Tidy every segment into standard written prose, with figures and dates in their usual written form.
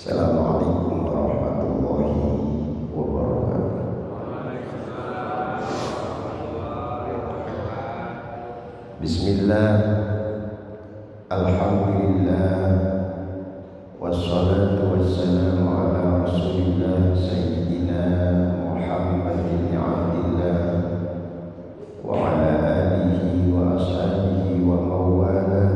Assalamualaikum warahmatullahi wabarakatuh. Bismillah, alhamdulillah, wassalatu wassalamu ala rasulillah sayyidina Muhammadin abdillah wa ala alihi wa ashabihi wa mawala.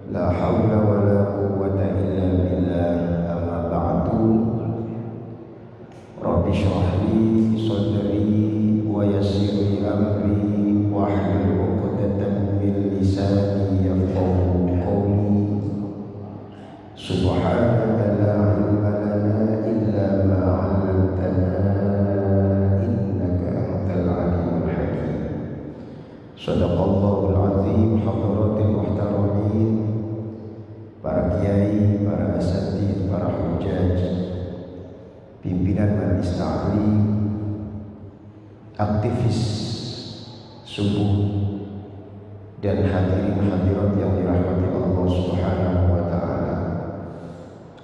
La hawla wa la quwwata illa billah. Amma ba'du. Rabbi shrah li sadri wa yassir li amri wahlul 'uqdatam min lisani yafqahu qawli. Subhanaka la ilma lana illa ma 'allamtana innaka antal 'alimul hakim. Shadaqallahul 'azim. Hadratil muhtaramin, para kiai, para asatidz, para hujjaj, pimpinan majelis ta'lim, aktivis subuh, dan hadirin hadirat yang dirahmati Allah Subhanahu wa taala.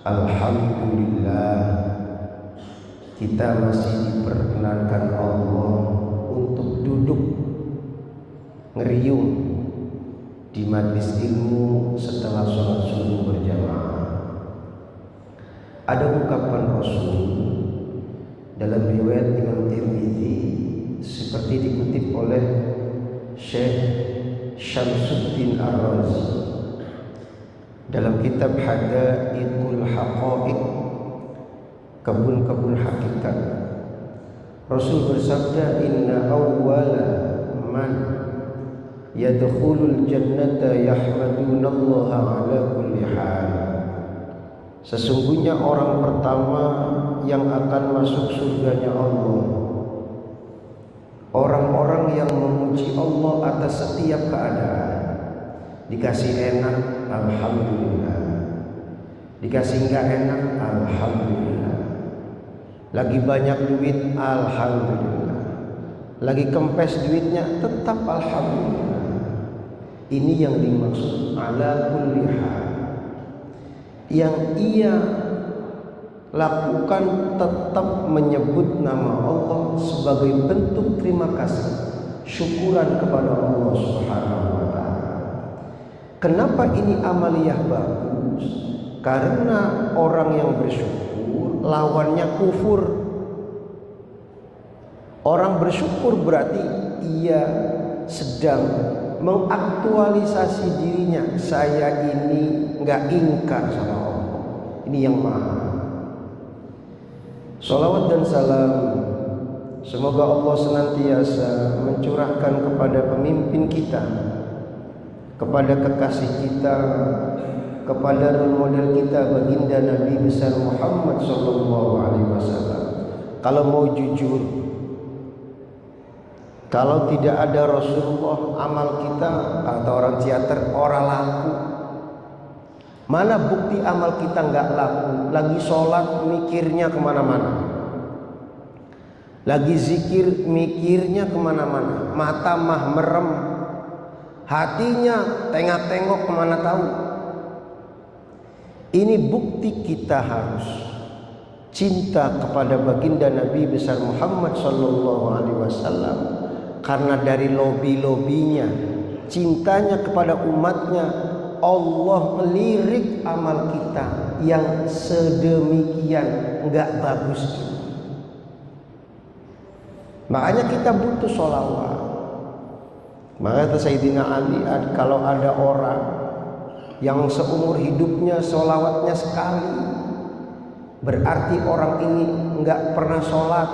Alhamdulillah, kita masih diperkenankan Allah untuk duduk ngeriung di majelis ilmu setelah sholat subuh berjamaah. Ada ungkapan Rasul dalam riwayat Imam Tirmidzi seperti dikutip oleh Syekh Syamsuddin Ar-Razi dalam kitab Hada'iqul Haqa'iq, kebun-kebun hakikat. Rasul bersabda, inna awwala man yadkhulul jannata yahmadunallaha ala kulli hal. Sesungguhnya orang pertama yang akan masuk surganya Allah, orang-orang yang memuji Allah atas setiap keadaan. Dikasih enak, alhamdulillah. Dikasih enggak enak, alhamdulillah. Lagi banyak duit, alhamdulillah. Lagi kempes duitnya, tetap alhamdulillah. Ini yang dimaksud ala kulli hal. Yang ia lakukan tetap menyebut nama Allah sebagai bentuk terima kasih, syukuran kepada Allah Subhanahu wa taala. Kenapa ini amaliyah bagus? Karena orang yang bersyukur lawannya kufur. Orang bersyukur berarti ia sedang mengaktualisasi dirinya. Saya ini enggak ingkar sama Allah. Ini yang maha. Salawat dan salam semoga Allah senantiasa mencurahkan kepada pemimpin kita, kepada kekasih kita, kepada role model kita, baginda Nabi besar Muhammad sallallahu alaihi wasallam. Kalau mau jujur, kalau tidak ada Rasulullah, amal kita, kata orang teater, ora laku. Mana bukti amal kita nggak laku? Lagi sholat mikirnya kemana-mana, lagi zikir mikirnya kemana-mana, mata mah merem, hatinya tengok-tengok kemana tahu. Ini bukti kita harus cinta kepada baginda Nabi besar Muhammad sallallahu alaihi wasallam. Karena dari lobi-lobinya, cintanya kepada umatnya, Allah melirik amal kita yang sedemikian enggak bagus. Makanya kita butuh sholawat. Maka kata Sayyidina Ali, kalau ada orang yang seumur hidupnya sholawatnya sekali, berarti orang ini enggak pernah sholat.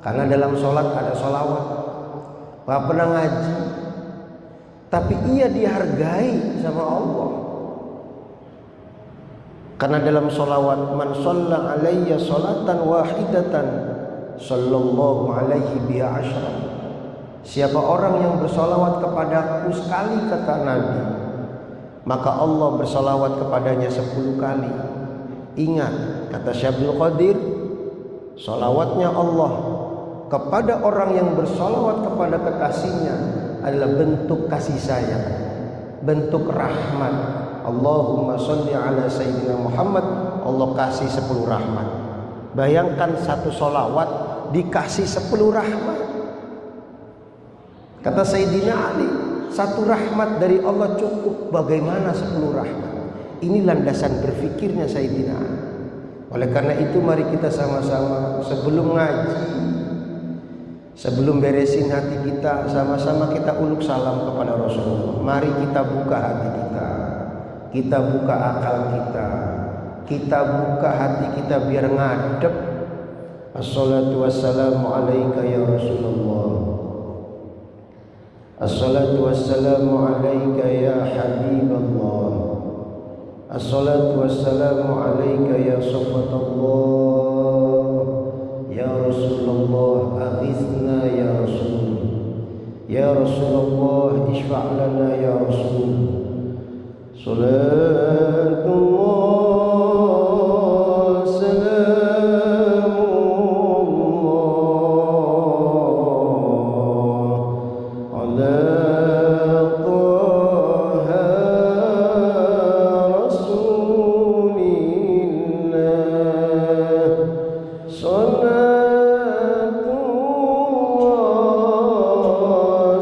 Karena dalam sholat ada sholawat. Gak pernah ngaji, tapi ia dihargai sama Allah. Karena dalam sholawat, man shalla alayya sholatan wahidatan sallallahu alaihi biha asyra. Siapa orang yang bersolawat kepadaku sekali, kata Nabi, maka Allah bersolawat kepadanya 10 kali. Ingat, kata Syabdul Qadir, solawatnya Allah kepada orang yang bersolawat kepada kekasihnya adalah bentuk kasih sayang, bentuk rahmat. Allahumma sholli ala sayyidina Muhammad Allah kasih 10 rahmat. Bayangkan satu solawat dikasih 10 rahmat. Kata Sayyidina Ali, satu rahmat dari Allah cukup, bagaimana 10 rahmat? Ini landasan berfikirnya Sayyidina Ali. Oleh karena itu mari kita sama-sama sebelum ngaji, sebelum beresin hati kita, sama-sama kita uluk salam kepada Rasulullah. Mari kita buka hati kita buka akal kita buka hati kita biar ngadep. Assalatu wassalamu alaika ya Rasulullah. Assalatu wassalamu alaika ya Habiballah. Assalatu wassalamu alaika ya Safatullah. Ya Rasulullah, aghithna ya Rasul. Ya Rasulullah, ishfa' lana ya Rasul. Salatullah, salamullah ala Taha Rasulillah. Salatullah,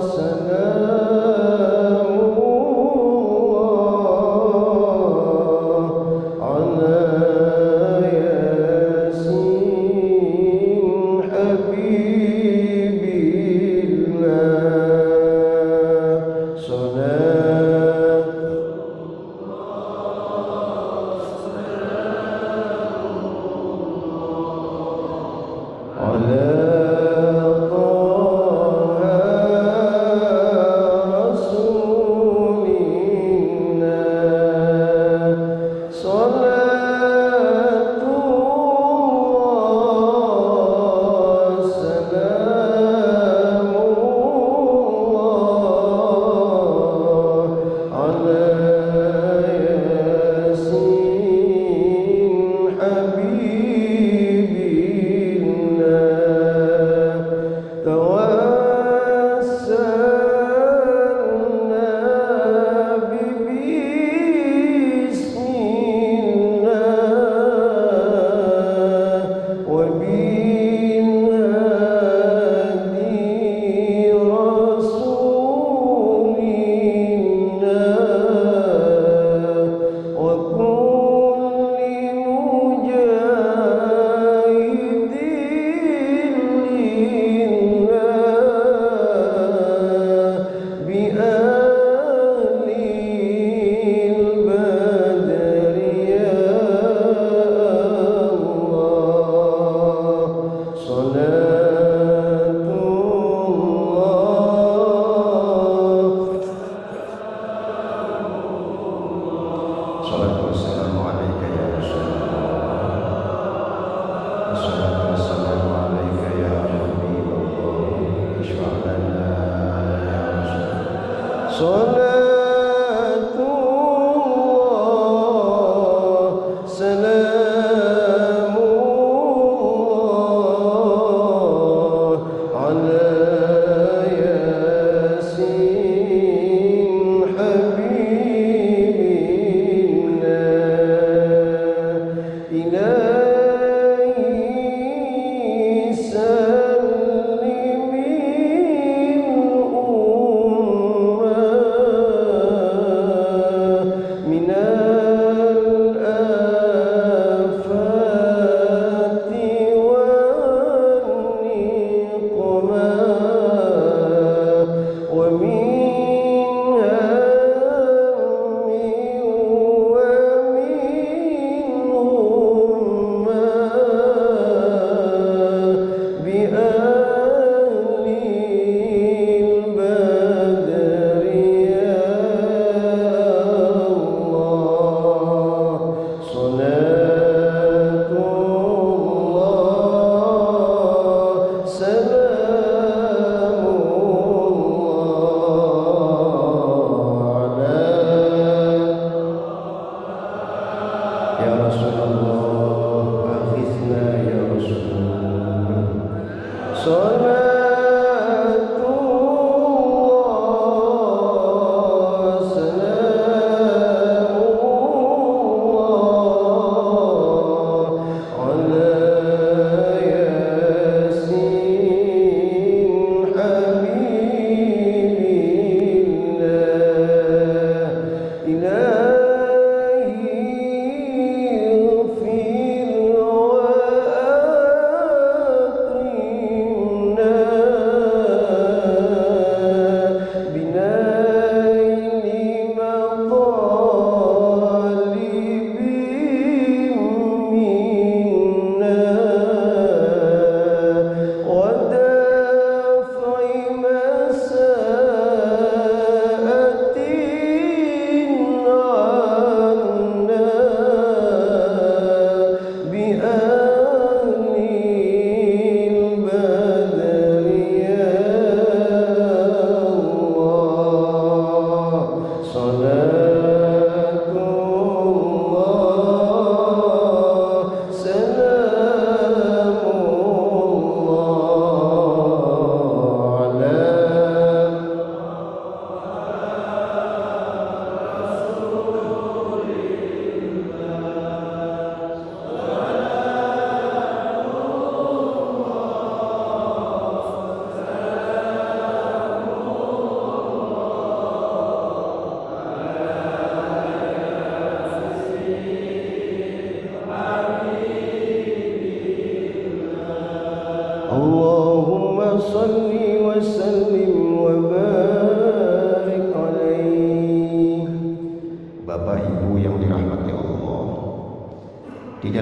salamullah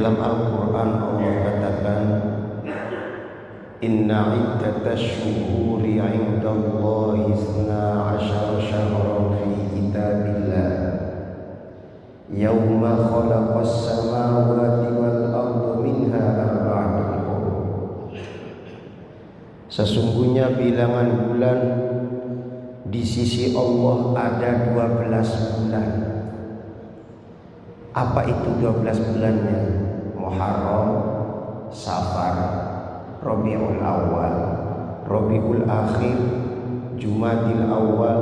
dalam Al-Quran Allah katakan, Inna iddatash syuhuri 'indallahi 12 syahran fi kitabillah yauma khalaqas samawati wal arda minha arba'atun hurum. Sesungguhnya bilangan bulan di sisi Allah ada 12 bulan. Apa itu 12 bulannya? Muharram, Safar, Rabiul Awal, Rabiul Akhir, Jumadil Awal,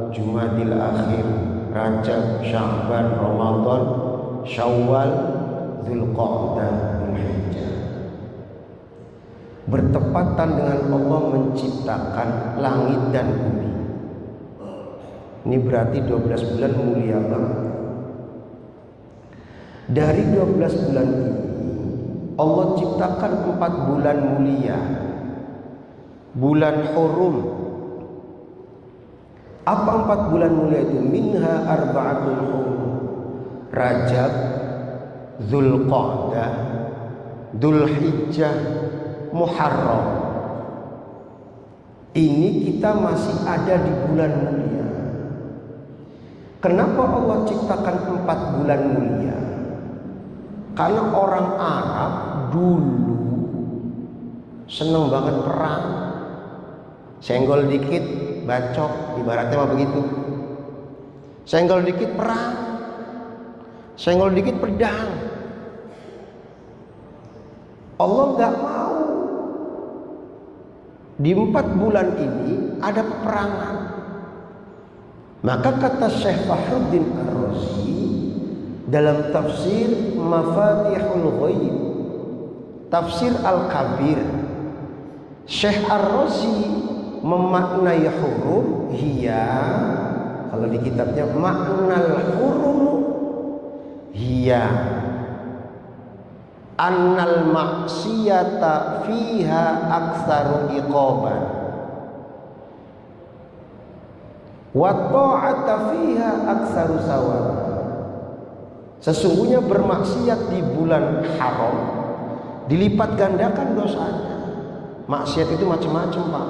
Jumadil Akhir, Rajab, Sya'ban, Ramadan, Syawal, Dzulqa'dah, Dzulhijjah. Bertepatan dengan Allah menciptakan langit dan bumi. Ini berarti 12 bulan mulia banget. Dari 12 bulan ini Allah ciptakan 4 bulan mulia, bulan hurum. Apa 4 bulan mulia itu? Minha arba'atun hurum. Rajab, Dzulqa'dah, Dzulhijjah, Muharram. Ini kita masih ada di bulan mulia. Kenapa Allah ciptakan 4 bulan mulia? Karena orang Arab dulu seneng banget perang. Senggol dikit bacok, ibaratnya mah begitu. Senggol dikit perang, senggol dikit pedang. Allah nggak mau di 4 bulan ini ada peperangan. Maka kata Syekh Fakhruddin Ar-Razi dalam tafsir Mafatihul Ghaib, tafsir Al-Kabir, Syekh Ar-Razi memaknai hurum hiya, kalau di kitabnya maknal hurum hiya annal maksiyata fiha aktsaru iqaban wa ta'ata fiha aktsaru sawab. Sesungguhnya bermaksiat di bulan haram dilipat gandakan dosanya. Maksiat itu macam-macam, Pak.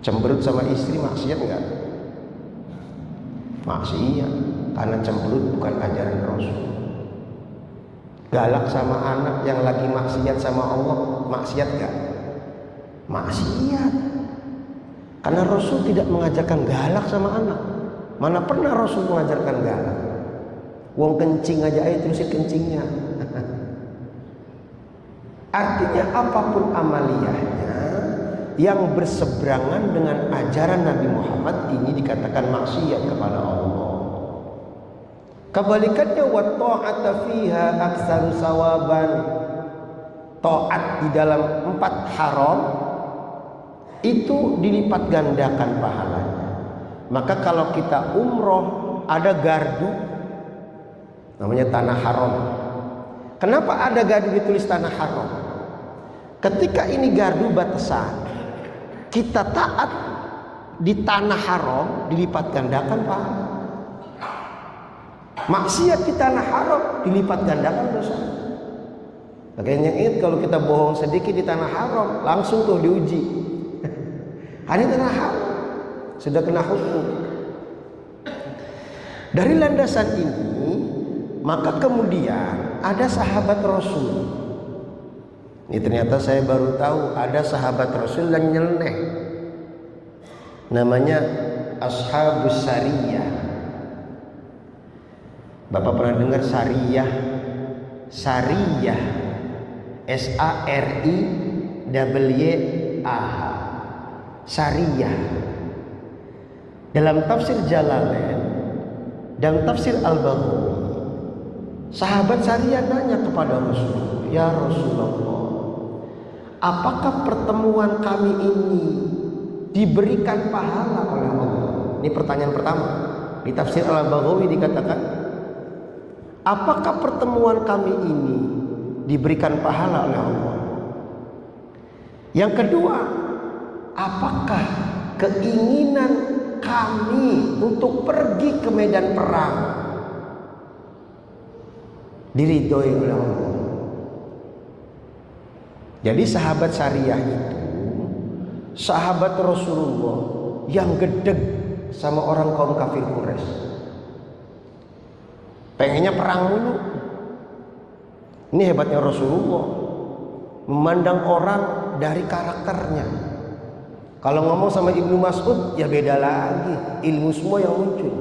Cemberut sama istri maksiat enggak? Maksiat, karena cemberut bukan ajaran Rasul. Galak sama anak yang lagi maksiat sama Allah, maksiat enggak? Maksiat. Karena Rasul tidak mengajarkan galak sama anak. Mana pernah Rasul mengajarkan galak? Wong kencing aja ayo terusin kencingnya. Artinya apapun amaliyahnya yang berseberangan dengan ajaran Nabi Muhammad ini dikatakan maksiat kepada Allah. Kebalikannya wa ta'ata fiha aktsaru sawaban. Taat di dalam 4 haram itu dilipat gandakan pahalanya. Maka kalau kita umroh ada gardu namanya tanah haram. Kenapa ada gardu ditulis tanah haram? Ketika ini gardu batasan, kita taat di tanah haram dilipat gandakan pahala. Maksiat di tanah haram dilipat gandakan dosa. Makanya ingat kalau kita bohong sedikit di tanah haram langsung tuh diuji. Hanya tanah haram sudah kena hukum. Dari landasan ini maka kemudian ada sahabat Rasul. Ini ternyata saya baru tahu ada sahabat Rasul yang nyeleneh. Namanya Ashabus Sariyah. Bapak pernah dengar Sariyah? Sariyah, S-A-R-I-W-A-H, Sariyah. Dalam tafsir Jalalain dan tafsir Al-Baghawi, sahabat Sariyah nanya kepada Rasul, ya Rasulullah, apakah pertemuan kami ini diberikan pahala oleh Allah? Ini pertanyaan pertama. Di tafsir Al-Baghawi dikatakan, apakah pertemuan kami ini diberikan pahala oleh Allah? Yang kedua, apakah keinginan kami untuk pergi ke medan perang diridhoi oleh Allah. Jadi sahabat syariah itu sahabat Rasulullah yang gedeg sama orang kaum kafir Quraisy. Pengennya perang mulu. Ini hebatnya Rasulullah, memandang orang dari karakternya. Kalau ngomong sama Ibnu Mas'ud ya beda lagi, ilmu semua yang muncul.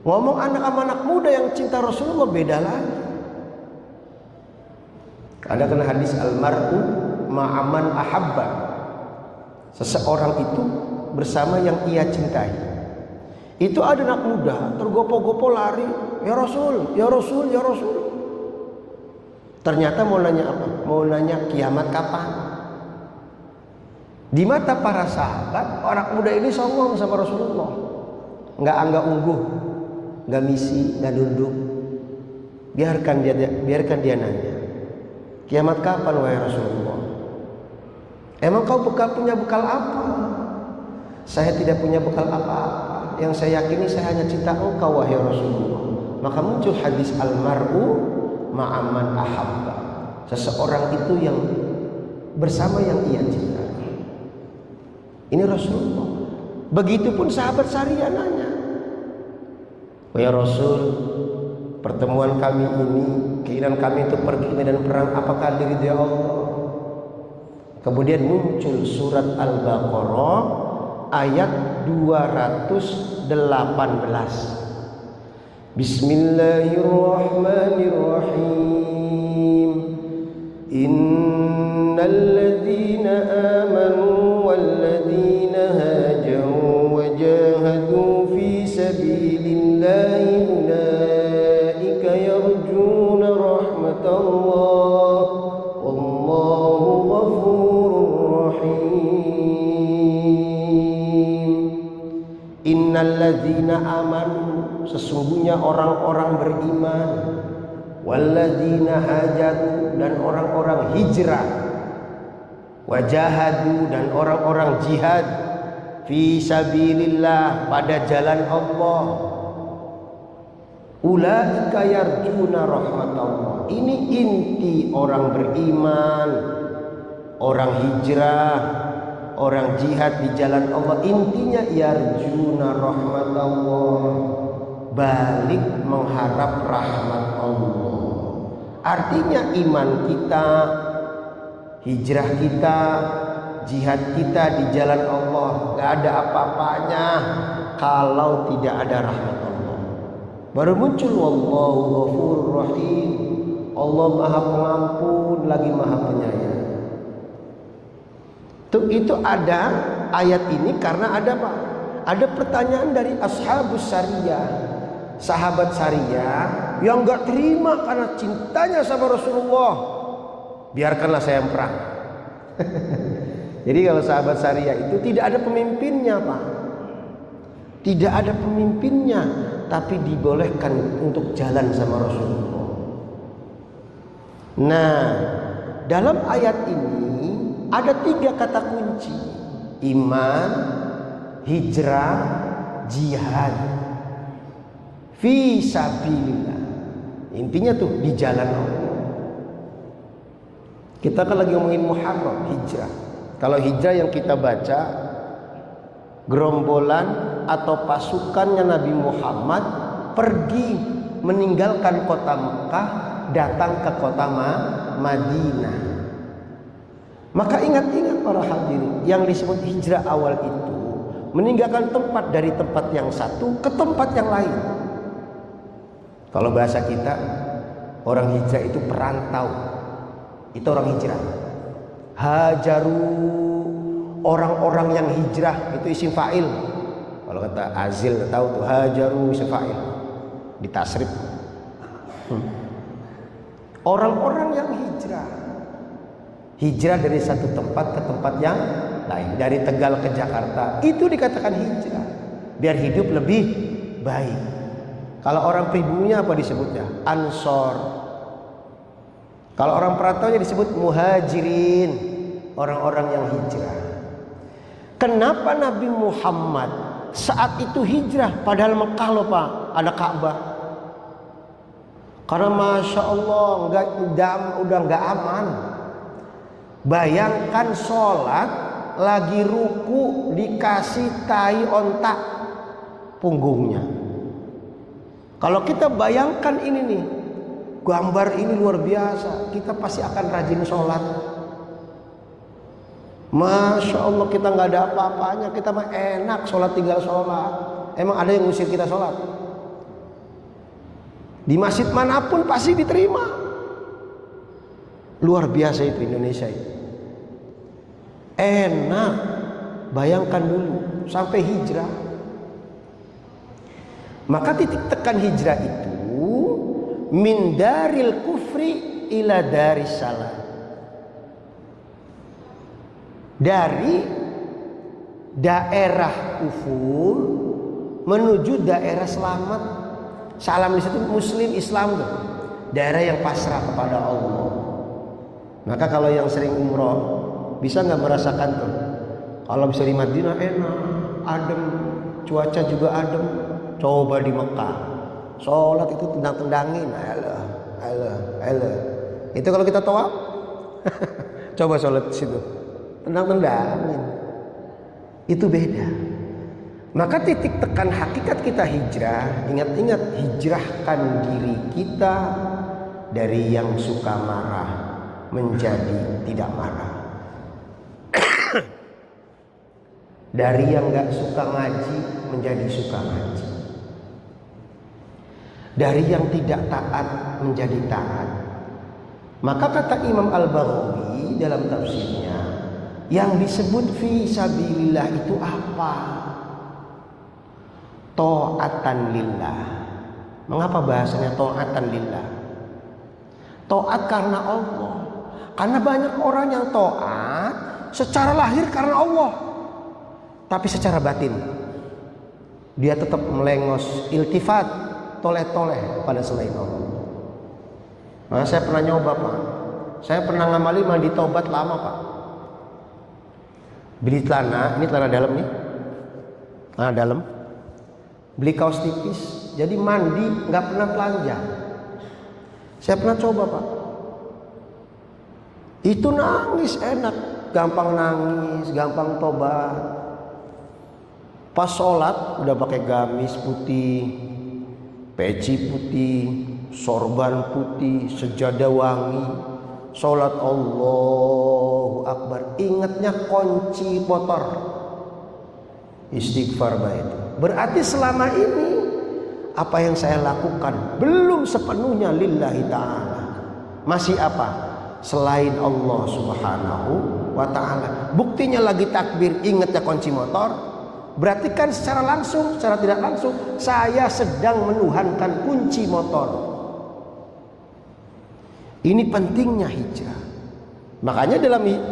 Ngomong anak muda yang cinta Rasulullah beda lagi. Ada kena hadis almar'u ma'aman ahabba. Seseorang itu bersama yang ia cintai. Itu ada anak muda tergopoh-gopoh lari, ya Rasul, ya Rasul, ya Rasul. Ternyata mau nanya apa? Mau nanya kiamat kapan? Di mata para sahabat, orang muda ini songong sama Rasulullah. Nggak ungguh, nggak misi, nggak duduk. Biarkan dia nanya. Kiamat kapan wahai Rasulullah? Emang kau punya bekal apa? Saya tidak punya bekal apa-apa. Yang saya yakini saya hanya cinta engkau wahai Rasulullah. Maka muncul hadis almar'u ma'aman ahabba. Seseorang itu yang bersama yang ia cintai. Ini Rasulullah. Begitupun sahabat syariah nanya, wahai Rasul, pertemuan kami ini, keinginan kami untuk pergi ke medan perang, apakah diridhoi Allah? Kemudian muncul surat Al-Baqarah ayat 218. Bismillahirrahmanirrahim. Innal ladzina amanu wal ladzina hajaru wa jahadu fi sabilillahi ulaika yarjuna rahmatallah wallahu ghafurur rahim. Innal ladzina amanu, sesungguhnya orang-orang beriman, walladzina hajaru, dan orang-orang hijrah, wajahadu, dan orang-orang jihad, fi sabilillah, pada jalan Allah, ulaika yarjuna rahmatallah. Ini inti orang beriman, orang hijrah, orang jihad di jalan Allah. Intinya yarjuna rahmatallah, balik mengharap rahmat Allah. Artinya iman kita, hijrah kita, jihad kita di jalan Allah gak ada apa-apanya kalau tidak ada rahmat Allah. Baru muncul wallahu ghafurur rahim, Allah maha pengampun lagi maha penyayang. Itu ada ayat ini karena ada apa? Ada pertanyaan dari ashabus syariah, sahabat syariah yang gak terima karena cintanya sama Rasulullah. Biarkanlah saya yang perang. Jadi kalau sahabat syariah itu tidak ada pemimpinnya, Pak. Tidak ada pemimpinnya, tapi dibolehkan untuk jalan sama Rasulullah. Nah, dalam ayat ini ada 3 kata kunci: iman, hijrah, jihad. Fi sabilillah. Intinya tuh di jalan Allah. Kita kan lagi ngomongin Muharram, hijrah. Kalau hijrah yang kita baca, gerombolan atau pasukannya Nabi Muhammad pergi meninggalkan kota Mekah, datang ke kota Madinah. Maka ingat-ingat para hadirin, yang disebut hijrah awal itu meninggalkan tempat dari tempat yang satu ke tempat yang lain. Kalau bahasa kita, orang hijrah itu perantau. Itu orang hijrah. Hajaru, orang-orang yang hijrah, itu isim fa'il. Kalau kata Azil tahu tuh, hajaru isim fa'il, ditasrif. Orang-orang yang hijrah. Hijrah dari satu tempat ke tempat yang lain. Dari Tegal ke Jakarta, itu dikatakan hijrah. Biar hidup lebih baik. Kalau orang pribuminya apa disebutnya? Ansor. Kalau orang perantaunya disebut muhajirin, orang-orang yang hijrah. Kenapa Nabi Muhammad saat itu hijrah? Padahal Mekah loh Pak, ada Ka'bah. Karena Masya Allah udah nggak aman. Bayangkan sholat lagi ruku dikasih tai ontak punggungnya. Kalau kita bayangkan ini nih, gambar ini luar biasa, kita pasti akan rajin sholat. Masya Allah, kita nggak ada apa-apanya, kita mah enak sholat, tinggal sholat. Emang ada yang ngusir kita sholat? Di masjid manapun pasti diterima. Luar biasa itu Indonesia itu. Enak. Bayangkan dulu sampai hijrah. Maka titik tekan hijrah itu min daril kufri ila daris salam. Dari daerah kufur menuju daerah selamat. Salam di situ Muslim Islam tuh, daerah yang pasrah kepada Allah. Maka kalau yang sering umroh bisa nggak merasakan tuh? Kalau bisa di Madinah enak, adem, cuaca juga adem. Coba di Mekah, sholat itu tendang-tendangin, alah. Itu kalau kita tawaf, coba sholat di situ, tendang-tendangin. Itu beda. Maka titik tekan hakikat kita hijrah, ingat-ingat, hijrahkan diri kita dari yang suka marah menjadi tidak marah. Dari yang gak suka ngaji menjadi suka ngaji. Dari yang tidak taat menjadi taat. Maka kata Imam Al-Baghawi dalam tafsirnya, yang disebut fi sabilillah itu apa? Ta'atan lillah. Mengapa bahasanya ta'atan lillah? Taat karena Allah. Karena banyak orang yang taat secara lahir karena Allah, tapi secara batin dia tetap melengos, iltifat, toleh-toleh pada selain Allah. Nah, saya pernah nyoba Pak. Saya pernah ngamali mandi taubat lama Pak. Beli celana, ini celana dalam nih, celana dalam. Beli kaos tipis, jadi mandi nggak pernah telanjang. Saya pernah coba Pak. Itu nangis enak, gampang nangis, gampang tobat. Pas sholat udah pakai gamis putih, peci putih, sorban putih, sejadah wangi. Sholat Allahu Akbar, ingatnya kunci motor, istighfar baik. Berarti selama ini apa yang saya lakukan belum sepenuhnya lillahi ta'ala. Masih apa? Selain Allah subhanahu wa ta'ala. Buktinya lagi takbir ingatnya kunci motor. Berarti kan secara langsung, secara tidak langsung saya sedang menuhankan kunci motor. Ini pentingnya hijrah. Makanya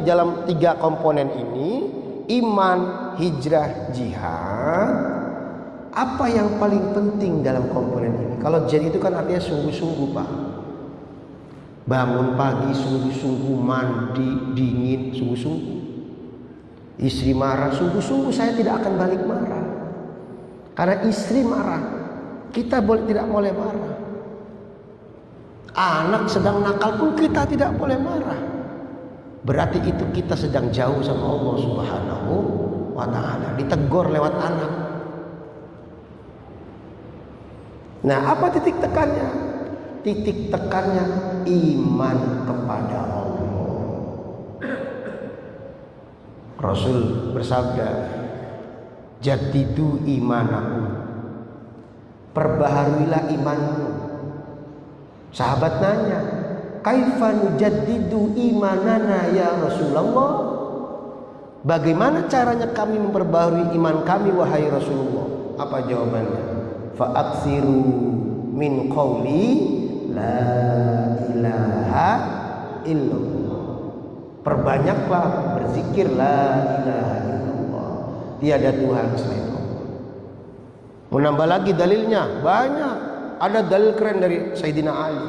dalam 3 komponen ini, iman, hijrah, jihad, apa yang paling penting dalam komponen ini? Kalau jihad itu kan artinya sungguh-sungguh Pak. Bangun pagi sungguh-sungguh, mandi dingin sungguh-sungguh. Istri marah sungguh-sungguh, saya tidak akan balik marah. Karena istri marah, kita tidak boleh marah. Anak sedang nakal pun kita tidak boleh marah. Berarti itu kita sedang jauh sama Allah subhanahu wa ta'ala. Ditegur lewat anak. Nah, apa titik tekannya? Titik tekannya iman kepada Allah. Rasul bersabda, jadidu imanakum, perbaharuilah imanmu. Sahabat nanya, kaifa nujaddidu imanana ya Rasulullah? Bagaimana caranya kami memperbaharui iman kami wahai Rasulullah? Apa jawabannya? Fa'aksiru min qawli la ilaha illallah. Perbanyaklah berzikir la ilaha illallah. Tiada Tuhan selain Allah. Mau nambah lagi dalilnya? Banyak. Ada dalil keren dari Sayyidina Ali.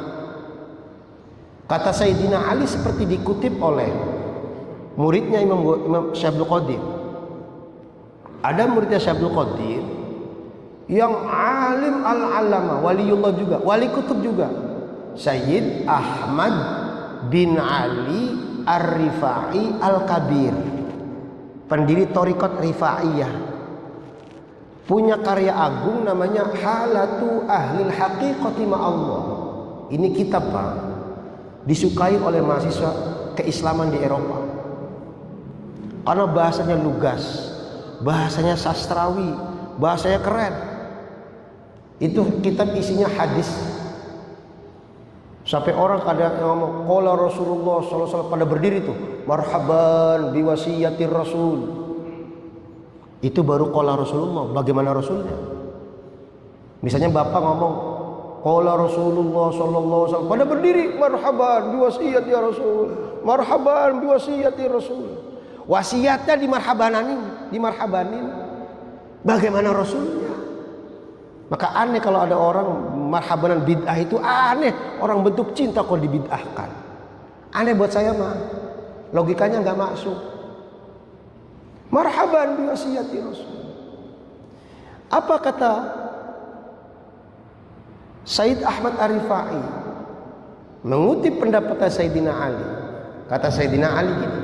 Kata Sayyidina Ali seperti dikutip oleh muridnya Imam Syabdul Qadir. Ada muridnya Syabdul Qadir yang alim al-alama, waliullah juga, wali kutub juga. Sayyid Ahmad bin Ali Ar-Rifai Al-Kabir, pendiri Thariqat Rifaiyah, punya karya agung namanya Halatu Ahlil Haqiqati Ma'allah. Ini kitab Pak, disukai oleh mahasiswa keislaman di Eropa karena bahasanya lugas, bahasanya sastrawi, bahasanya keren. Itu kitab isinya hadis. Sampai orang kadang ngomong qala Rasulullah sallallahu alaihi wasallam, pada berdiri tuh, marhaban biwasiyatir Rasul. Itu baru qala Rasulullah. Bagaimana Rasulnya? Misalnya Bapak ngomong qala Rasulullah sallallahu alaihi wasallam, pada berdiri, marhaban biwasiyati Rasul, marhaban biwasiyati Rasul. Wasiatnya dimarhabanin. Bagaimana Rasulnya? Maka aneh kalau ada orang marhabanan bid'ah, itu aneh. Orang bentuk cinta kok dibid'ahkan. Aneh buat saya mah. Logikanya nggak masuk. Marhaban bi wasiyati Rasul. Apa kata Sayyid Ahmad Ar-Rifai mengutip pendapat Sayyidina Ali? Kata Sayyidina Ali gini,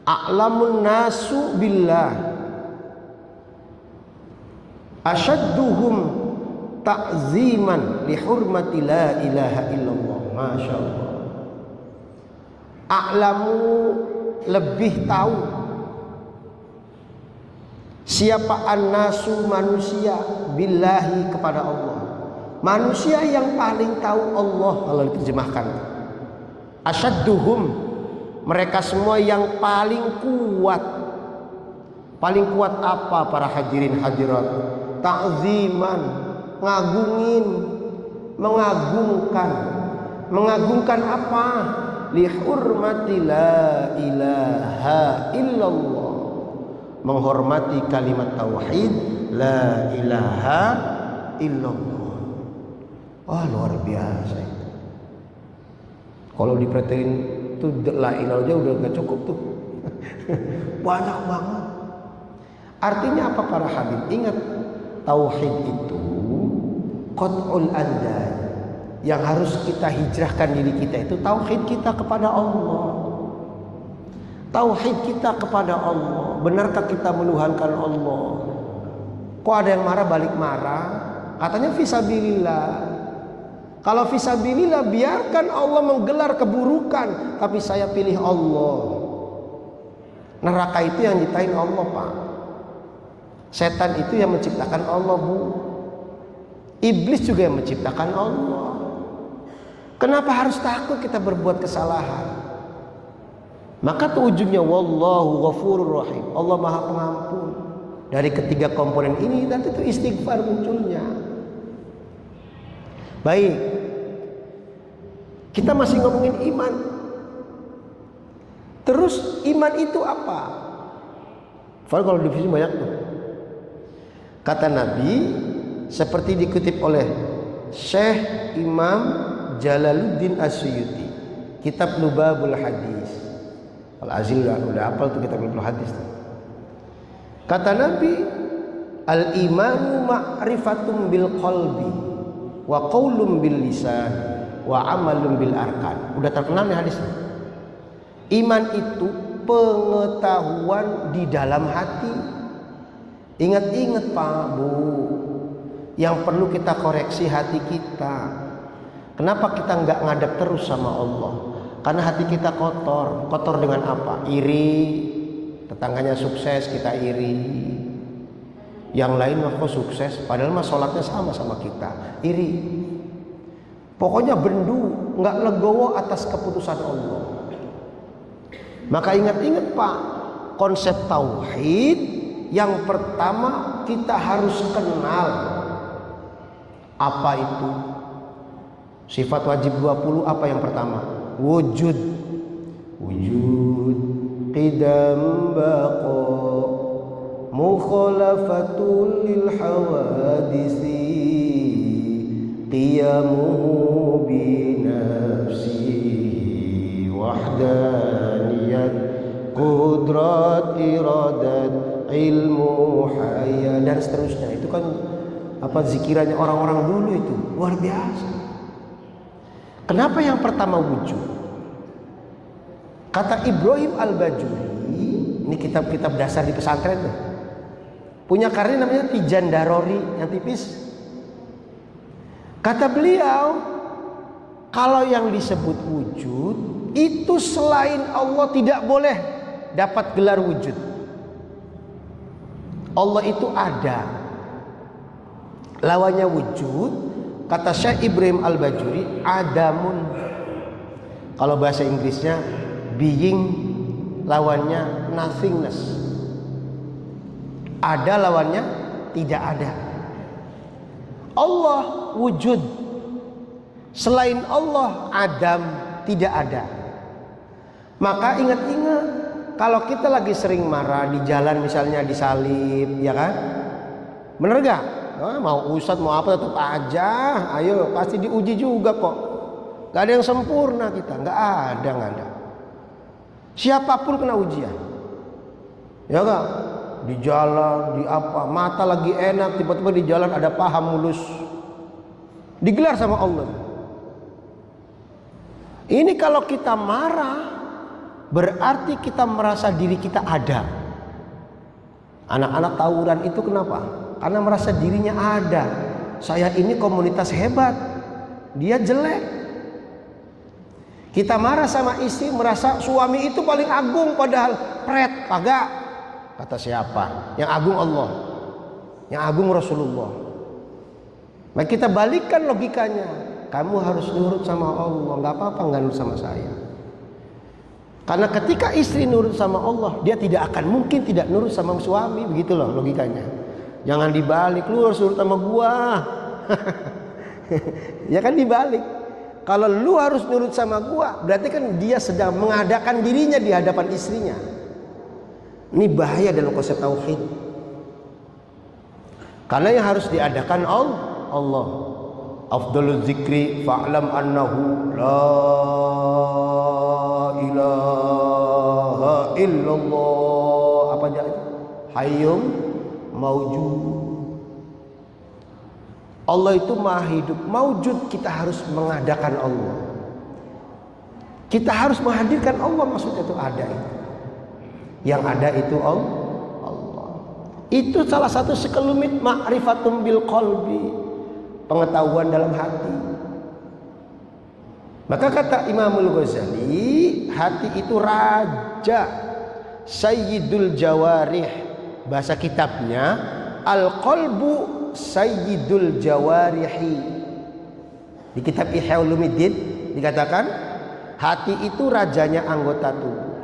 a'lamun nasu billah asyadduhum ta'ziman li hurmati la ilaha illallah. Masya Allah. A'lamu, lebih tahu. Siapa an-nasu, manusia, billahi, kepada Allah. Manusia yang paling tahu Allah kalau diterjemahkan. Asyadduhum, mereka semua yang paling kuat. Paling kuat apa para hadirin hadirat? Ta'ziman, ngagungin, mengagungkan. Mengagungkan apa? Li hurmati la ilaha illallah. Menghormati kalimat tauhid la ilaha illallah. Wah, luar biasa itu. Kalau diperhatiin itu la ilaha aja udah gak cukup tuh. Banyak banget. Artinya apa para habib? Ingat, tauhid itu qat'ul andad. Yang harus kita hijrahkan diri kita itu tauhid kita kepada Allah. Tauhid kita kepada Allah. Benarkah kita menuhankan Allah? Kok ada yang marah balik marah? Katanya fisabilillah. Kalau fisabilillah, biarkan Allah menggelar keburukan, tapi saya pilih Allah. Neraka itu yang nyiptain Allah Pak. Setan itu yang menciptakan Allah Bu. Iblis juga yang menciptakan Allah. Kenapa harus takut kita berbuat kesalahan? Maka tuh ujungnya wallahu ghafurur rahim. Allah Maha Pengampun. Dari ketiga komponen ini nanti itu istighfar munculnya. Baik. Kita masih ngomongin iman. Terus iman itu apa? Soalnya kalau divisi banyak tuh. Kata Nabi seperti dikutip oleh Syekh Imam Jalaluddin As-Suyuti, kitab Lubabul Hadis. Al-Azil udah hafal tuh kitab Lubabul Hadis tuh. Kata Nabi, al-imanu ma'rifatum bil qalbi wa qaulum bil lisan wa amalum bil arkan. Udah terkenal nih hadisnya. Iman itu pengetahuan di dalam hati. Ingat-ingat Pak Bu, yang perlu kita koreksi hati kita. Kenapa kita nggak ngadap terus sama Allah? Karena hati kita kotor. Kotor dengan apa? Iri. Tetangganya sukses, kita iri. Yang lain mah kok sukses, padahal mah sholatnya sama kita. Iri. Pokoknya bendu, nggak legowo atas keputusan Allah. Maka ingat-ingat Pak, konsep tauhid yang pertama kita harus kenal. Apa itu? Sifat wajib 20 apa yang pertama? Wujud. Wujud, qidam, baqa, mukhalafatul lil hawadisi, qiyamuhu bi nafsihi, wahdaniyat, qudrat, iradat, ilmu, haya, dan seterusnya. Itu kan apa zikirannya orang-orang dulu itu luar biasa. Kenapa yang pertama wujud? Kata Ibrahim Al-Bajuri, ini kitab-kitab dasar di pesantren tuh, punya karya namanya Tijan Darori yang tipis. Kata beliau, kalau yang disebut wujud itu selain Allah tidak boleh dapat gelar wujud. Allah itu ada. Lawannya wujud, kata Syekh Ibrahim Al-Bajuri, adamun. Kalau bahasa Inggrisnya being, lawannya nothingness. Ada lawannya tidak ada. Allah wujud, selain Allah adam, tidak ada. Maka ingat-ingat, kalau kita lagi sering marah di jalan, misalnya disalib, ya kan? Bener gak? Mau ustadz mau apa tetap aja, ayo pasti diuji juga kok. Gak ada yang sempurna kita, gak ada. Siapapun kena ujian, ya gak? Di jalan, di apa, mata lagi enak, tiba-tiba di jalan ada paha mulus, digelar sama Allah. Ini kalau kita marah, berarti kita merasa diri kita ada. Anak-anak tawuran itu kenapa? Karena merasa dirinya ada. Saya ini komunitas hebat, dia jelek. Kita marah sama istri, merasa suami itu paling agung, padahal pret, kagak. Kata siapa? Yang agung Allah, yang agung Rasulullah. Nah, kita balikkan logikanya. Kamu harus nurut sama Allah, nggak apa-apa nggak nurut sama saya. Karena ketika istri nurut sama Allah, dia tidak akan mungkin tidak nurut sama suami, begitu loh logikanya. Jangan dibalik, lu harus nurut sama gua. Ya kan dibalik. Kalau lu harus nurut sama gua, berarti kan dia sedang mengadakan dirinya di hadapan istrinya. Ini bahaya dalam konsep tauhid. Karena yang harus diadakan Allah. Afdalul zikri fa'lam annahu la ilaha illallah. Apa aja itu? Hayyum maujud. Allah itu maha hidup, maujud. Kita harus mengadakan Allah. Kita harus menghadirkan Allah, maksudnya itu ada itu. Yang ada itu Allah. Itu salah satu sekelumit ma'rifatum bil qalbi, pengetahuan dalam hati. Maka kata Imamul Ghazali, hati itu raja, sayyidul jawarih. Bahasa kitabnya al-qalbu sayyidul jawarihi. Di kitab Ihya Ulumuddin dikatakan hati itu rajanya anggota tubuh.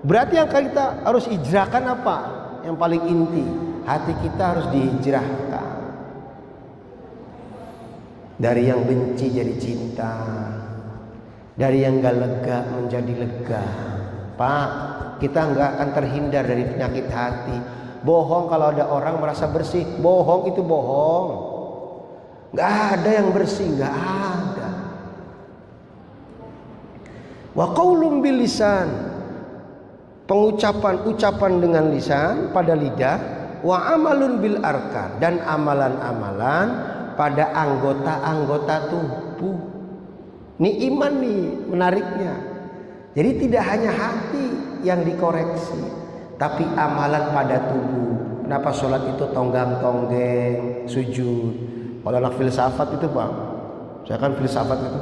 Berarti yang kita harus hijrahkan apa? Yang paling inti, hati kita harus dihijrahkan. Dari yang benci jadi cinta, dari yang gak lega menjadi lega. Pak, kita nggak akan terhindar dari penyakit hati. Bohong kalau ada orang merasa bersih, bohong itu bohong. Nggak ada yang bersih, nggak ada. Wa qaulun bil lisan, ucapan dengan lisan pada lidah. Wa amalun bil arkan, dan amalan-amalan pada anggota-anggota tubuh. Ini iman nih menariknya. Jadi tidak hanya hati yang dikoreksi, tapi amalan pada tubuh. Kenapa sholat itu tonggang-tonggeng, sujud? Kalau anak filsafat itu Pak, saya kan filsafat itu.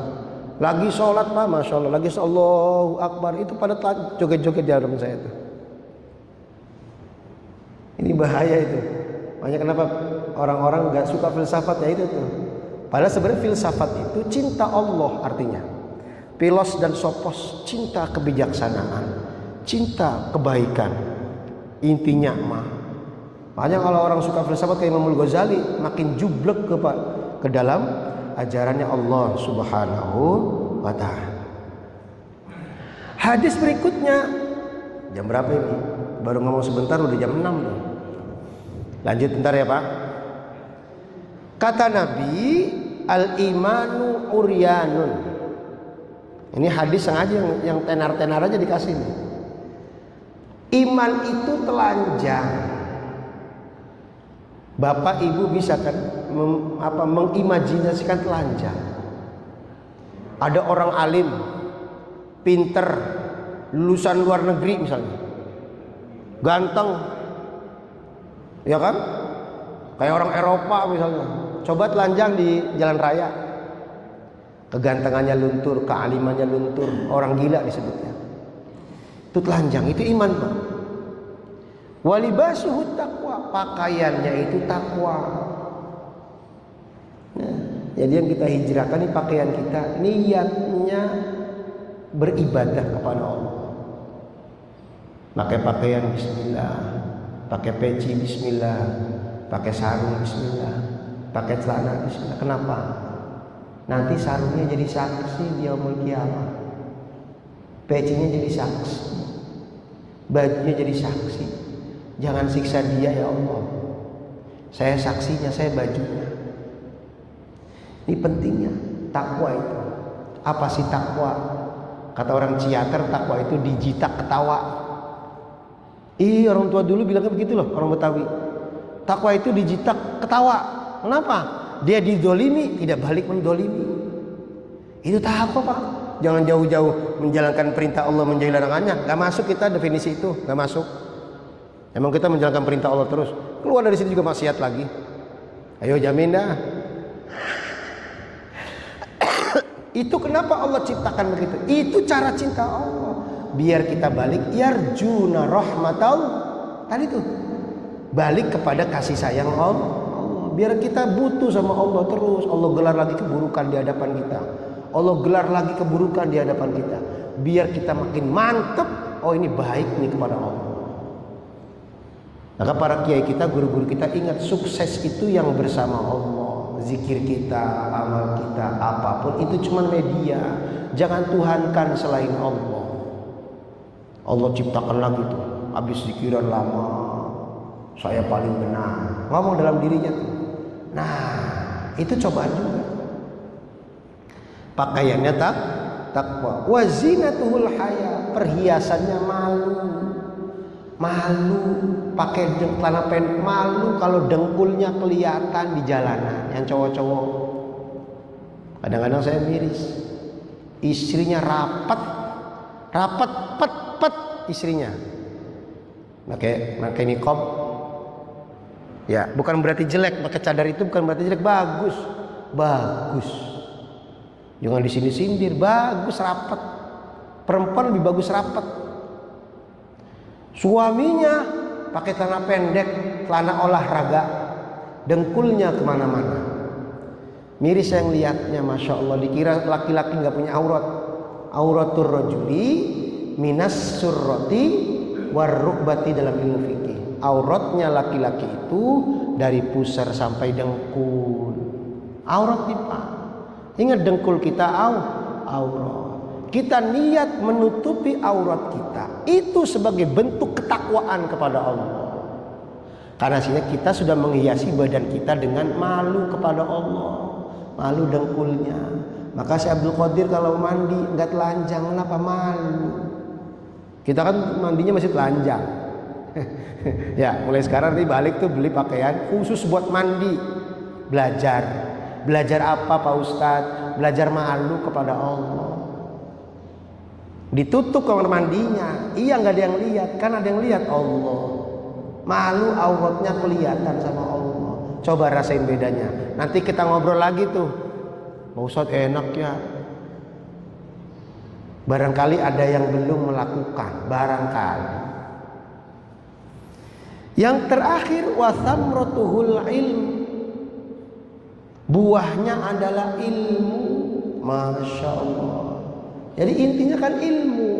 Lagi sholat Pak, Masya Allah, lagi Allahu Akbar, itu pada joget-joget di hadapan saya itu. Ini bahaya itu. Makanya kenapa orang-orang gak suka filsafat ya itu tuh. Padahal sebenarnya filsafat itu cinta Allah artinya. Philos dan sophos, cinta kebijaksanaan, cinta kebaikan. Intinya mah. Makanya kalau orang suka filsafat kayak Imamul Ghazali, makin jublek ke dalam ajarannya Allah Subhanahu wa ta'ala. Hadis berikutnya, jam berapa ini? Baru ngomong sebentar udah jam 6 tuh. Lanjut bentar ya Pak. Kata Nabi, al-imanu uryanun. Ini hadis sengaja yang tenar-tenar aja dikasih nih. Iman itu telanjang. Bapak Ibu bisa kan mengimajinasikan telanjang. Ada orang alim, pinter, lulusan luar negeri misalnya, ganteng, ya kan? Kayak orang Eropa misalnya. Coba telanjang di jalan raya, kegantengannya luntur, kealimannya luntur, orang gila disebutnya. Itu telanjang, itu iman, Pak. Walibasuhu taqwa, pakaiannya itu takwa. Nah, jadi yang kita hijrahkan ini pakaian kita, niatnya beribadah kepada Allah. Pakai pakaian bismillah, pakai peci bismillah, pakai sarung bismillah, pakai celana bismillah. Kenapa? Nanti sarungnya jadi saksi di yaumul qiyamah, pecinya jadi saksi, bajunya jadi saksi. Jangan siksa dia ya Allah, saya saksinya, saya bajunya. Ini pentingnya takwa itu. Apa sih takwa? Kata orang Ciater, takwa itu dijitak ketawa. Orang tua dulu bilangnya begitu loh, orang Betawi. Takwa itu dijitak ketawa. Kenapa? Dia dizolimi, tidak balik mendolimi. Itu takwa, Pak. Jangan jauh-jauh menjalankan perintah Allah, menjauhi larangannya. Gak masuk kita definisi itu, gak masuk. Emang kita menjalankan perintah Allah terus, keluar dari situ juga maksiat lagi. Ayo jamin dah. Itu kenapa Allah ciptakan begitu. Itu cara cinta Allah. Biar kita balik yarjuna rahmatal. Tadi tuh balik kepada kasih sayang Allah. Biar kita butuh sama Allah terus. Allah gelar lagi keburukan di hadapan kita. Allah gelar lagi keburukan di hadapan kita. Biar kita makin mantep. Oh ini baik nih kepada Allah. Maka para kiai kita, guru-guru kita ingat, sukses itu yang bersama Allah. Zikir kita, amal kita, apapun itu cuma media. Jangan tuhankan selain Allah. Allah ciptakan lagi tuh, habis zikiran lama, saya paling benar, ngomong dalam dirinya tuh. Nah itu cobaan juga. Pakaiannya takwa. Wazinatuhul haya, perhiasannya malu. Malu pakai celana pendek, malu kalau dengkulnya kelihatan di jalanan. Yang cowok-cowok kadang-kadang saya miris, istrinya rapat pet istrinya pakai niqab. Ya bukan berarti jelek, pakai cadar itu bukan berarti jelek, bagus. Jangan di sini sindir, bagus rapat. Perempuan lebih bagus rapat. Suaminya pakai celana pendek, celana olahraga, dengkulnya kemana-mana. Miris yang lihatnya, masya Allah. Dikira laki-laki nggak punya aurat. Auratur rajuli minas surrati warrukbati dalam ilmu fikih. Auratnya laki-laki itu dari pusar sampai dengkul. Aurat Pak. Ingat dengkul kita aurat. Kita niat menutupi aurat kita itu sebagai bentuk ketakwaan kepada Allah. Karena kita sudah menghiasi badan kita dengan malu kepada Allah, malu dengkulnya. Maka si Abdul Qadir kalau mandi nggak telanjang, kenapa malu? Kita kan mandinya masih telanjang. Ya mulai sekarang nih balik tuh beli pakaian khusus buat mandi. Belajar apa Pak Ustadz? Belajar malu kepada Allah. Ditutup kamar mandinya, iya nggak ada yang lihat, kan ada yang lihat Allah. Malu auratnya kelihatan sama Allah. Coba rasain bedanya. Nanti kita ngobrol lagi tuh, Pak Ustadz enak ya. Barangkali ada yang belum melakukan, barangkali. Yang terakhir wasamrotuhul ilm, buahnya adalah ilmu. Masya Allah. Jadi intinya kan ilmu.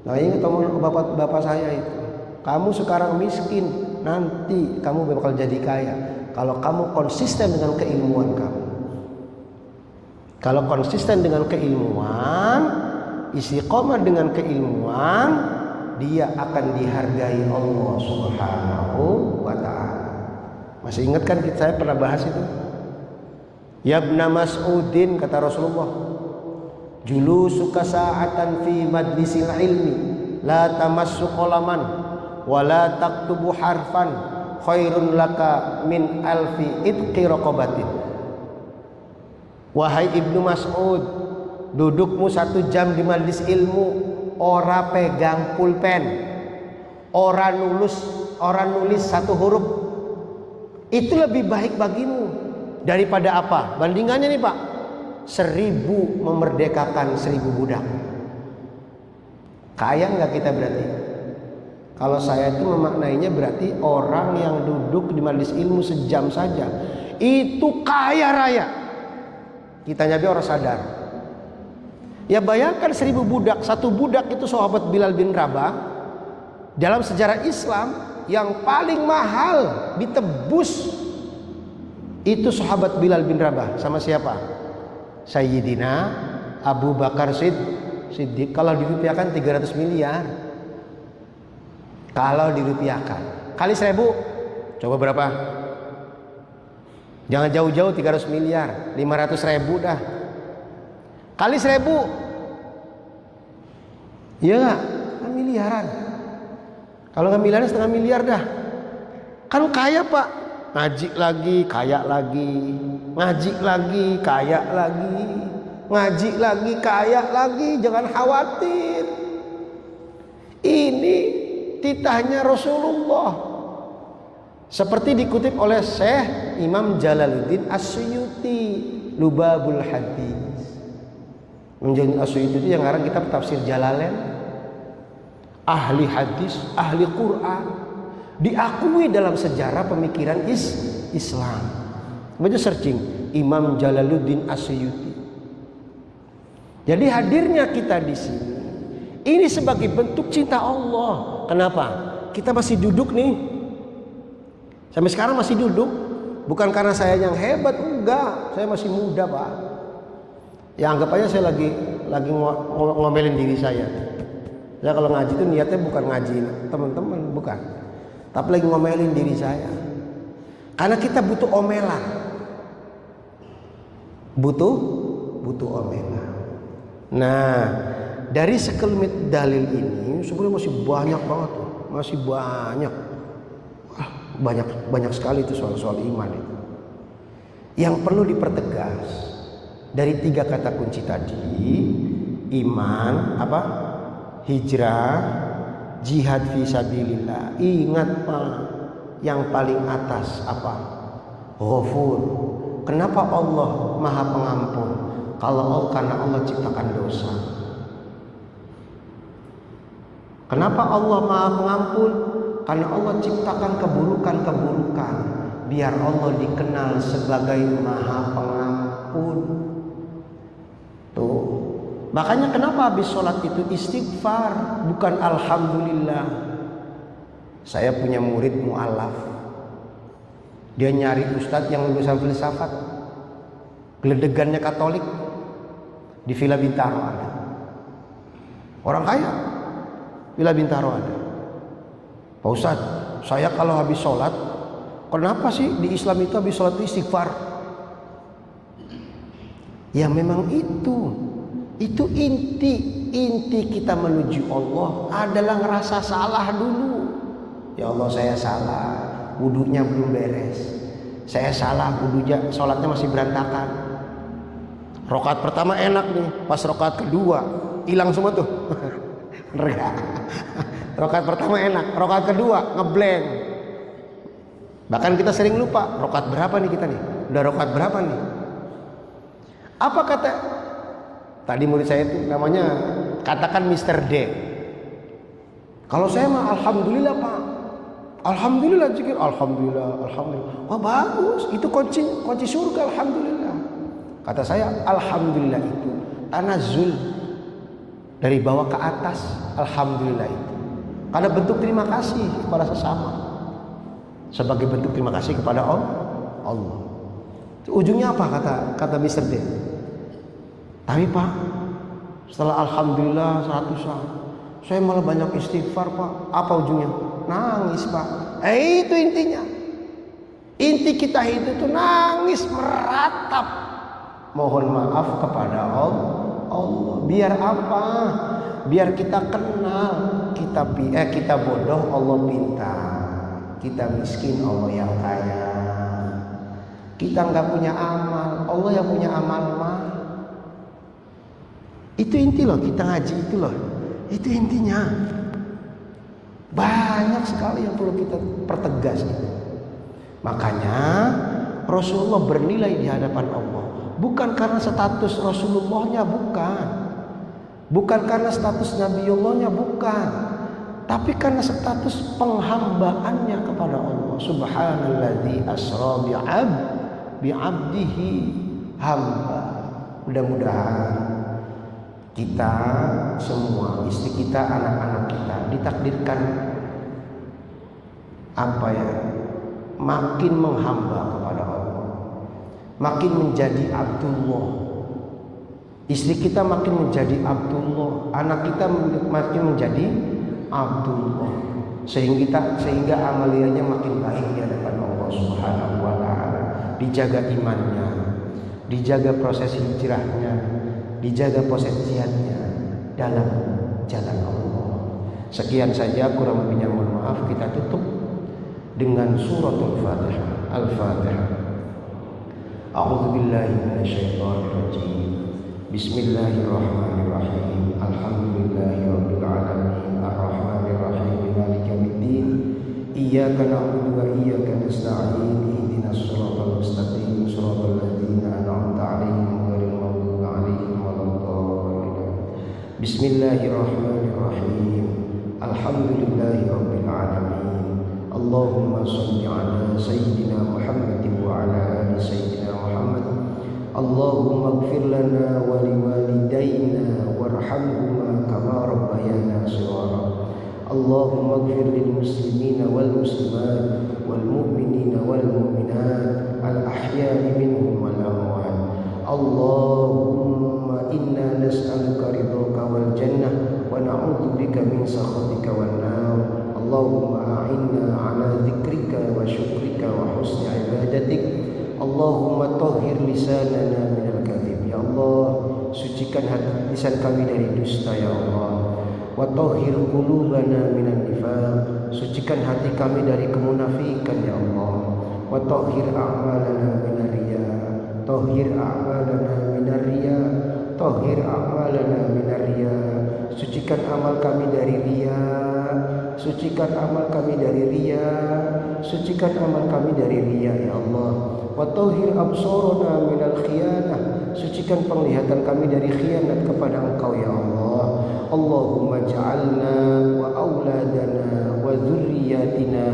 Nah ingat teman bapak saya itu, kamu sekarang miskin, nanti kamu bakal jadi kaya kalau kamu konsisten dengan keilmuan kamu. Kalau konsisten dengan keilmuan, istiqomah dengan keilmuan, dia akan dihargai Allah Subhanahu wa ta'ala. Masih ingat kan saya pernah bahas itu? Ya Ibn Mas'udin, kata Rasulullah, julusuka sa'atan fi majlisil ilmi la tamassu qalaman wa la taktubu harfan khairun laka min alfi idqi raqabatin. Wahai Ibnu Mas'ud, dudukmu 1 jam di majelis ilmu, ora pegang pulpen, ora nulis 1 huruf, itu lebih baik bagimu daripada apa? Bandingannya nih Pak, 1000 memerdekakan 1000 budak. Kaya nggak kita berarti? Kalau saya itu memaknainya berarti orang yang duduk di majelis ilmu sejam saja itu kaya raya. Kita nyabi orang sadar. Ya bayangkan 1000 budak, 1 budak itu sahabat Bilal bin Rabah. Dalam sejarah Islam yang paling mahal ditebus itu sahabat Bilal bin Rabah. Sama siapa? Sayyidina Abu Bakar Siddiq. Kalau dirupiahkan 300 miliar. Kalau dirupiahkan kali 1000, coba berapa? Jangan jauh-jauh 300 miliar, 500.000 dah. Kali 1000, iya nggak? Miliaran. Kalau nggak miliaran, setengah miliar dah. Kan kaya Pak. Ngaji lagi, kaya lagi. Ngaji lagi, kaya lagi. Ngaji lagi, kaya lagi. Jangan khawatir. Ini titahnya Rasulullah. Seperti dikutip oleh Syekh Imam Jalaluddin As-Suyuti, Lubabul Hadis. Imam As-Suyuti itu yang ngarang kitab tafsir Jalalain. Ahli hadis, ahli Quran, diakui dalam sejarah pemikiran Islam. Baca searching Imam Jalaluddin As-Suyuti. Jadi hadirnya kita di sini ini sebagai bentuk cinta Allah. Kenapa? Kita masih duduk nih. Sampai sekarang masih duduk. Bukan karena saya yang hebat, enggak. Saya masih muda Pak. Ya anggap aja saya lagi ngomelin diri saya. Ya kalau ngaji itu niatnya bukan ngaji teman-teman, bukan. Tapi lagi ngomelin diri saya. Karena kita butuh omelan. Butuh omelan. Nah, dari sekelumit dalil ini sebenarnya masih banyak banget tuh, masih banyak. Banyak sekali itu soal iman itu. Yang perlu dipertegas dari 3 kata kunci tadi, iman, hijrah, jihad fisabilillah. Ingat Pak, yang paling atas apa? Ghafur. Kenapa Allah Maha Pengampun? Karena Allah ciptakan dosa. Kenapa Allah Maha Pengampun? Karena Allah ciptakan keburukan-keburukan biar Allah dikenal sebagai Maha Pengampun. Tuh. Makanya kenapa habis sholat itu istighfar, bukan alhamdulillah. Saya punya murid mu'alaf. Dia nyari ustadz yang lulusan filsafat. Geledegannya Katolik. Di Villa Bintaro ada. Orang kaya. Villa Bintaro ada. Pak Ustadz, saya kalau habis sholat, kenapa sih di Islam itu habis sholat itu istighfar? Ya memang itu inti kita menuju Allah adalah ngerasa salah dulu. Ya Allah, saya salah, wudunya belum beres. Saya salah, wudunya, sholatnya masih berantakan. Rokaat pertama enak nih, pas rokaat kedua hilang semua tuh. Enggak. Rokaat pertama enak, rokaat kedua ngeblank. Bahkan kita sering lupa, rokaat berapa nih kita nih? Udah rokaat berapa nih? Apa kata tadi murid saya itu namanya, katakan Mr. D. Kalau saya mah alhamdulillah Pak. Alhamdulillah zikir, alhamdulillah. Wah bagus, itu kunci surga, alhamdulillah. Kata saya, alhamdulillah itu tanazzul dari bawah ke atas, alhamdulillah itu. Karena bentuk terima kasih kepada sesama. Sebagai bentuk terima kasih kepada Allah. Ujungnya apa kata Mr. D? Tapi Pak, setelah alhamdulillah 100-an, saya malah banyak istighfar Pak. Apa ujungnya? Nangis Pak. Itu intinya. Inti kita hidup itu nangis, meratap. Mohon maaf kepada Allah. Biar apa? Biar kita kenal, kita bodoh, Allah pintar. Kita miskin, Allah yang kaya. Kita nggak punya amal, Allah yang punya amal mah. Itu inti loh, kita ngaji itu loh. Itu intinya. Banyak sekali yang perlu kita pertegas gitu. Makanya Rasulullah bernilai di hadapan Allah bukan karena status Rasulullahnya, bukan karena status Nabiullahnya, bukan, tapi karena status penghambaannya kepada Allah. Subhanalladzi asra bi'abdihi hamba. Mudah-mudahan kita semua, istri kita, anak-anak kita ditakdirkan makin menghamba kepada Allah, makin menjadi Abdullah. Istri kita makin menjadi Abdullah, anak kita makin menjadi Abdullah, sehingga amaliyahnya makin baik di hadapan Allah Subhanahu wa taala. Dijaga imannya, dijaga proses hijrahnya, dijaga proses jihadnya dalam jalan Allah. Sekian saja, kurang lebihnya mohon maaf. Kita tutup dengan suratul Fatihah. Al-Fatihah. A'udzu billahi minasyaitonir rajim. Bismillahirrahmanirrahim. Alhamdulillahirabbil alamin. Arrahmanir rahim. Maliki yaumiddin. Iyyaka na'budu wa iyyaka nasta'in. Ihdinas siratal mustaqim. Shiratal ladzina an'amta 'alaihim ghairil maghdubi 'alaihim waladdallin. Bismillahirrahmanirrahim. Alhamdulillahirabbil alamin. Allahumma shalli ala sayyidina Muhammadin wa ala ali sayyidina Muhammad. Allahumma ighfir lana wa liwalidayna warhamhuma kama rabbayana shighara. Allahumma ighfir lil muslimina wal muslimat wal mu'minina wal mu'minat al ahya'i minhum wal amwat. Allahumma inna nas'aluka ridhaka wal jannah wa na'udzu bika min sakhatika wan nar. Allahumma a'inna ala dzikrika wa syukrika wa husni ibadatik. Allahumma tahhir lisanana minal kadhib. Ya Allah, sucikan hati lisan kami dari dusta ya Allah. Wa tahhir qulubana minan nifaq. Sucikan hati kami dari kemunafikan ya Allah. Wa tahhir a'malana minar riya. Tahhir a'malana minar riya. Tahhir a'malana minar riya. Sucikan amal kami dari riya. Sucikan amal kami dari riya. Sucikan amal kami dari riya ya Allah. Wa tahhir absarana minal khiyanah. Sucikan penglihatan kami dari khianat kepada Engkau ya Allah. Allahumma ja'alna wa auladana wa dzurriyyatina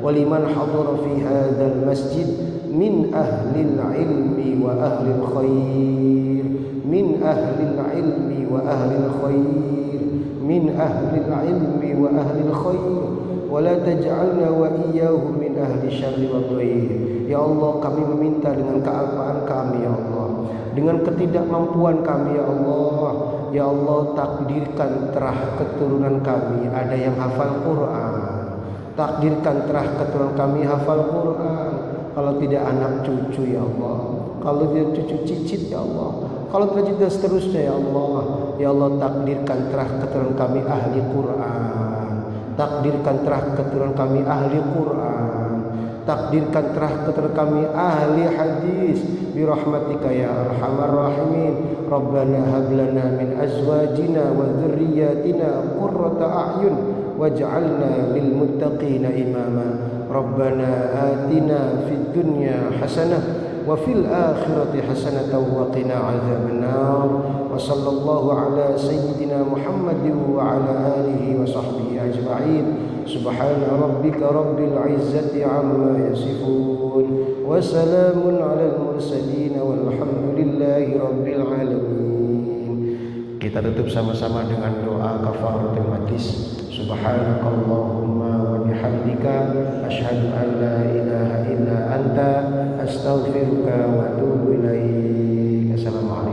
wa liman hadara fi hadzal masjid min ahlil ilmi wa ahlil khair, min ahlil ilmi wa ahlil khair, min ahlil ilmi wa ahlil khair, wa la taj'alna wa iyyahum min ahli syarri wa dhair. Ya Allah, kami meminta dengan kealpaan kami ya Allah, dengan ketidakmampuan kami ya Allah. Ya Allah, takdirkan terah keturunan kami ada yang hafal Quran. Takdirkan terah keturunan kami hafal Quran. Kalau tidak anak cucu ya Allah, kalau tidak cucu cicit ya Allah, kalau tidak seterusnya ya Allah. Ya Allah, takdirkan terah keturunan kami ahli Quran. Takdirkan terah keturunan kami ahli Quran. Takdirkan terah keturunan kami ahli hadis birahmatika ya arhamar rahimin. Rabbana hab lana min azwajina wa dzurriyyatina qurrata a'yun waj'alna lil muttaqina imama. Rabbana atina fid dunya hasanah wa fil akhirati hasanatan wa qina adzabannar. Wa sallallahu ala sayyidina Muhammadin wa ala alihi wa sahbihi ajma'in. Subhana rabbika rabbil izzati amma yasifun wa salamun alal mursalin walhamdulillahi rabbil alamin. Kita tutup sama-sama dengan doa kafaratul majlis. Subhanakallahumma wa bihamdika asyhadu an la ilaha illa anta astaghfiruka wa atubu ilaik. Assalamualaikum.